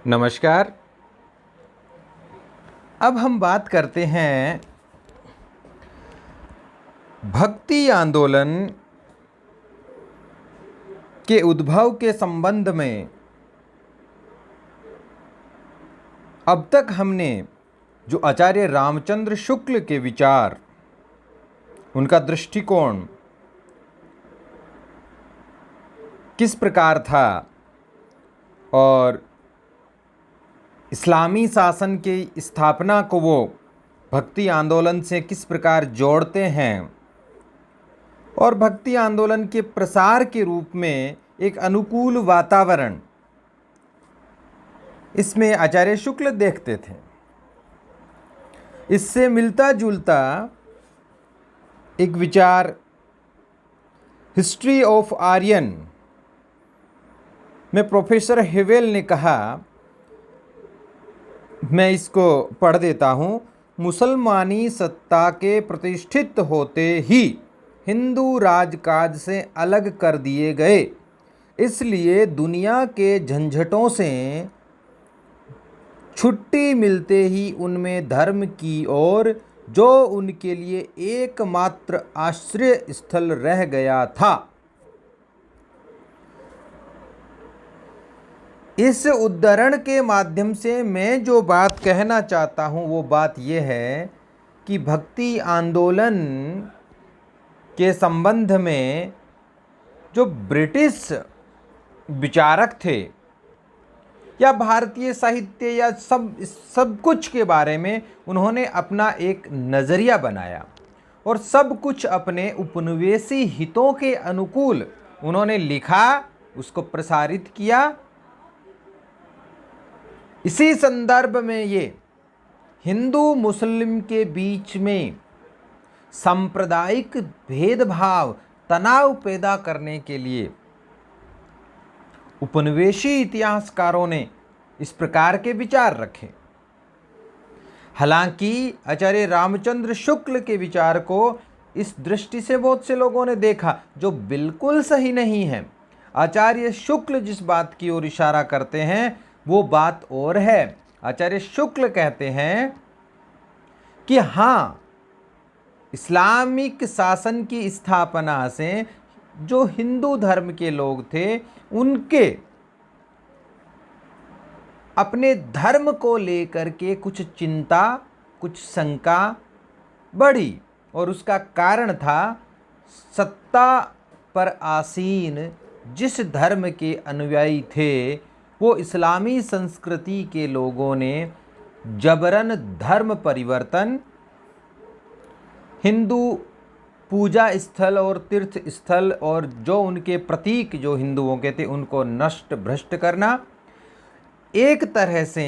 नमस्कार। अब हम बात करते हैं भक्ति आंदोलन के उद्भव के संबंध में। अब तक हमने जो आचार्य रामचंद्र शुक्ल के विचार, उनका दृष्टिकोण किस प्रकार था और इस्लामी शासन की स्थापना को वो भक्ति आंदोलन से किस प्रकार जोड़ते हैं और भक्ति आंदोलन के प्रसार के रूप में एक अनुकूल वातावरण इसमें आचार्य शुक्ल देखते थे। इससे मिलता जुलता एक विचार हिस्ट्री ऑफ आर्यन में प्रोफेसर हेवेल ने कहा, मैं इसको पढ़ देता हूँ। मुसलमानी सत्ता के प्रतिष्ठित होते ही हिंदू राजकाज से अलग कर दिए गए, इसलिए दुनिया के झंझटों से छुट्टी मिलते ही उनमें धर्म की ओर, जो उनके लिए एकमात्र आश्रय स्थल रह गया था। इस उद्धरण के माध्यम से मैं जो बात कहना चाहता हूँ वो बात यह है कि भक्ति आंदोलन के संबंध में जो ब्रिटिश विचारक थे या भारतीय साहित्य या सब कुछ के बारे में उन्होंने अपना एक नज़रिया बनाया और सब कुछ अपने उपनिवेशी हितों के अनुकूल उन्होंने लिखा, उसको प्रसारित किया। इसी संदर्भ में ये हिंदू मुस्लिम के बीच में सांप्रदायिक भेदभाव, तनाव पैदा करने के लिए उपनिवेशी इतिहासकारों ने इस प्रकार के विचार रखे। हालांकि आचार्य रामचंद्र शुक्ल के विचार को इस दृष्टि से बहुत से लोगों ने देखा जो बिल्कुल सही नहीं है। आचार्य शुक्ल जिस बात की ओर इशारा करते हैं वो बात और है। आचार्य शुक्ल कहते हैं कि हाँ, इस्लामिक शासन की स्थापना से जो हिंदू धर्म के लोग थे उनके अपने धर्म को लेकर के कुछ चिंता, कुछ शंका बढ़ी और उसका कारण था सत्ता पर आसीन जिस धर्म के अनुयायी थे वो इस्लामी संस्कृति के लोगों ने जबरन धर्म परिवर्तन, हिंदू पूजा स्थल और तीर्थ स्थल और जो उनके प्रतीक जो हिंदुओं के थे उनको नष्ट भ्रष्ट करना, एक तरह से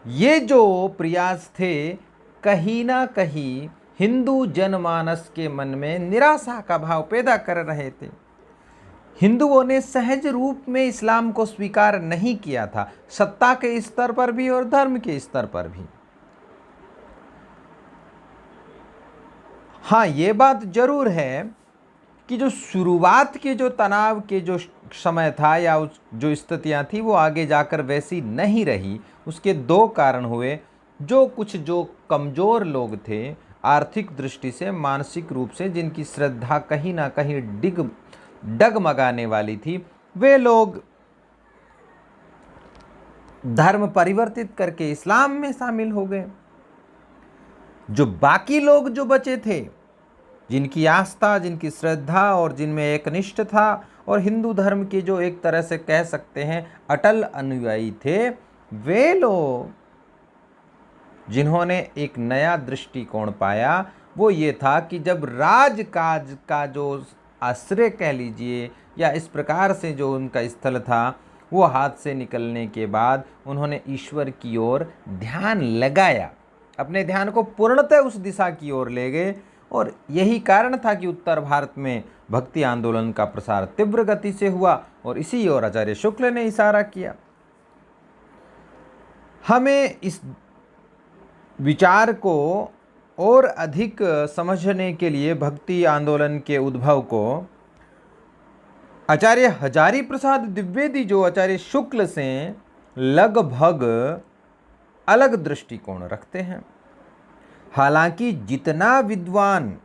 ये जो प्रयास थे कहीं ना कहीं हिंदू जनमानस के मन में निराशा का भाव पैदा कर रहे थे। हिंदुओं ने सहज रूप में इस्लाम को स्वीकार नहीं किया था, सत्ता के स्तर पर भी और धर्म के स्तर पर भी। हाँ, ये बात जरूर है कि जो शुरुआत के जो तनाव के जो समय था या जो स्थितियाँ थी वो आगे जाकर वैसी नहीं रही। उसके दो कारण हुए। जो कमज़ोर लोग थे आर्थिक दृष्टि से, मानसिक रूप से, जिनकी श्रद्धा कहीं ना कहीं डगमगाने वाली थी, वे लोग धर्म परिवर्तित करके इस्लाम में शामिल हो गए। जो बाकी लोग जो बचे थे, जिनकी आस्था, जिनकी श्रद्धा और जिनमें एक निष्ठ था और हिंदू धर्म के जो एक तरह से कह सकते हैं अटल अनुयायी थे, वे लोग जिन्होंने एक नया दृष्टिकोण पाया वो ये था कि जब राजकाज का जो आश्रय कह लीजिए या इस प्रकार से जो उनका स्थल था वो हाथ से निकलने के बाद उन्होंने ईश्वर की ओर ध्यान लगाया, अपने ध्यान को पूर्णतः उस दिशा की ओर ले गए। और यही कारण था कि उत्तर भारत में भक्ति आंदोलन का प्रसार तीव्र गति से हुआ और इसी ओर आचार्य शुक्ल ने इशारा किया। हमें इस विचार को और अधिक समझने के लिए भक्ति आंदोलन के उद्भव को आचार्य हजारी प्रसाद द्विवेदी जो आचार्य शुक्ल से लगभग अलग दृष्टिकोण रखते हैं। हालांकि जितना विद्वान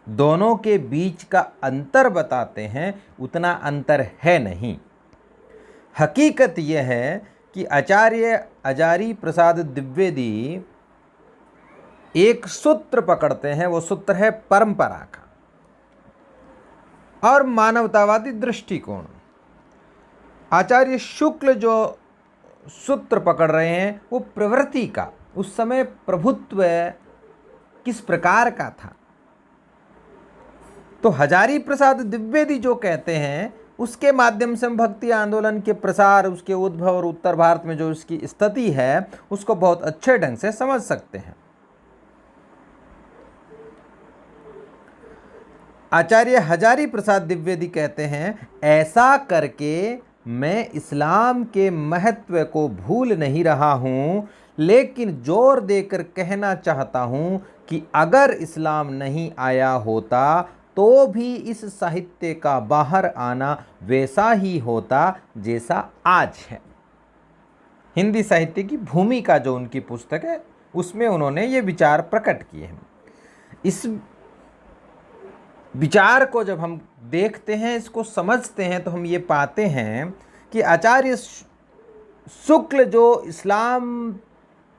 दोनों के बीच का अंतर बताते हैं उतना अंतर है नहीं। हकीकत यह है कि आचार्य अजारी प्रसाद द्विवेदी एक सूत्र पकड़ते हैं, वो सूत्र है परंपरा का और मानवतावादी दृष्टिकोण। आचार्य शुक्ल जो सूत्र पकड़ रहे हैं वो प्रवृत्ति का, उस समय प्रभुत्व किस प्रकार का था। तो हजारी प्रसाद द्विवेदी जो कहते हैं उसके माध्यम से हम भक्ति आंदोलन के प्रसार, उसके उद्भव और उत्तर भारत में जो उसकी स्थिति है उसको बहुत अच्छे ढंग से समझ सकते हैं। आचार्य हजारी प्रसाद द्विवेदी कहते हैं, ऐसा करके मैं इस्लाम के महत्व को भूल नहीं रहा हूं, लेकिन जोर देकर कहना चाहता हूं कि अगर इस्लाम नहीं आया होता तो भी इस साहित्य का बाहर आना वैसा ही होता जैसा आज है। हिंदी साहित्य की भूमिका जो उनकी पुस्तक है उसमें उन्होंने ये विचार प्रकट किए हैं। इस विचार को जब हम देखते हैं, इसको समझते हैं, तो हम ये पाते हैं कि आचार्य शुक्ल जो इस्लाम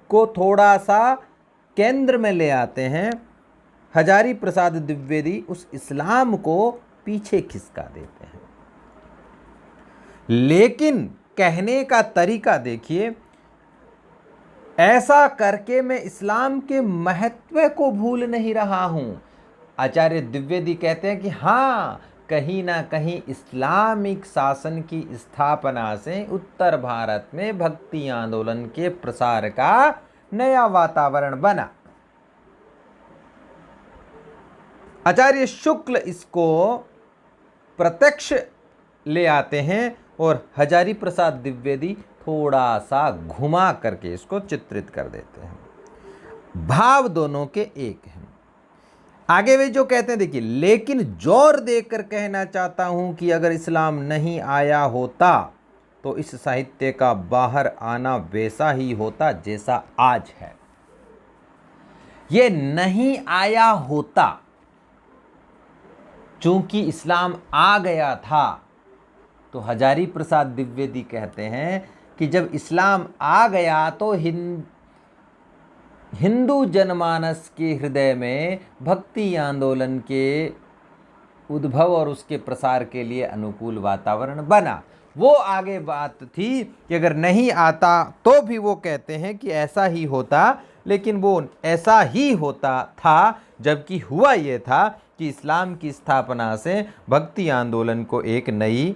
को थोड़ा सा केंद्र में ले आते हैं, हजारी प्रसाद द्विवेदी उस इस्लाम को पीछे खिसका देते हैं। लेकिन कहने का तरीका देखिए, ऐसा करके मैं इस्लाम के महत्व को भूल नहीं रहा हूं। आचार्य द्विवेदी कहते हैं कि हाँ, कहीं ना कहीं इस्लामिक शासन की स्थापना से उत्तर भारत में भक्ति आंदोलन के प्रसार का नया वातावरण बना। आचार्य शुक्ल इसको प्रत्यक्ष ले आते हैं और हजारी प्रसाद द्विवेदी थोड़ा सा घुमा करके इसको चित्रित कर देते हैं। भाव दोनों के एक हैं। आगे वे जो कहते हैं, देखिए, लेकिन जोर देकर कहना चाहता हूं कि अगर इस्लाम नहीं आया होता तो इस साहित्य का बाहर आना वैसा ही होता जैसा आज है। ये नहीं आया होता, चूंकि इस्लाम आ गया था, तो हजारी प्रसाद द्विवेदी कहते हैं कि जब इस्लाम आ गया तो हिंदू जनमानस के हृदय में भक्ति आंदोलन के उद्भव और उसके प्रसार के लिए अनुकूल वातावरण बना। वो आगे बात थी कि अगर नहीं आता तो भी वो कहते हैं कि ऐसा ही होता, लेकिन वो ऐसा ही होता था, जबकि हुआ ये था कि इस्लाम की स्थापना से भक्ति आंदोलन को एक नई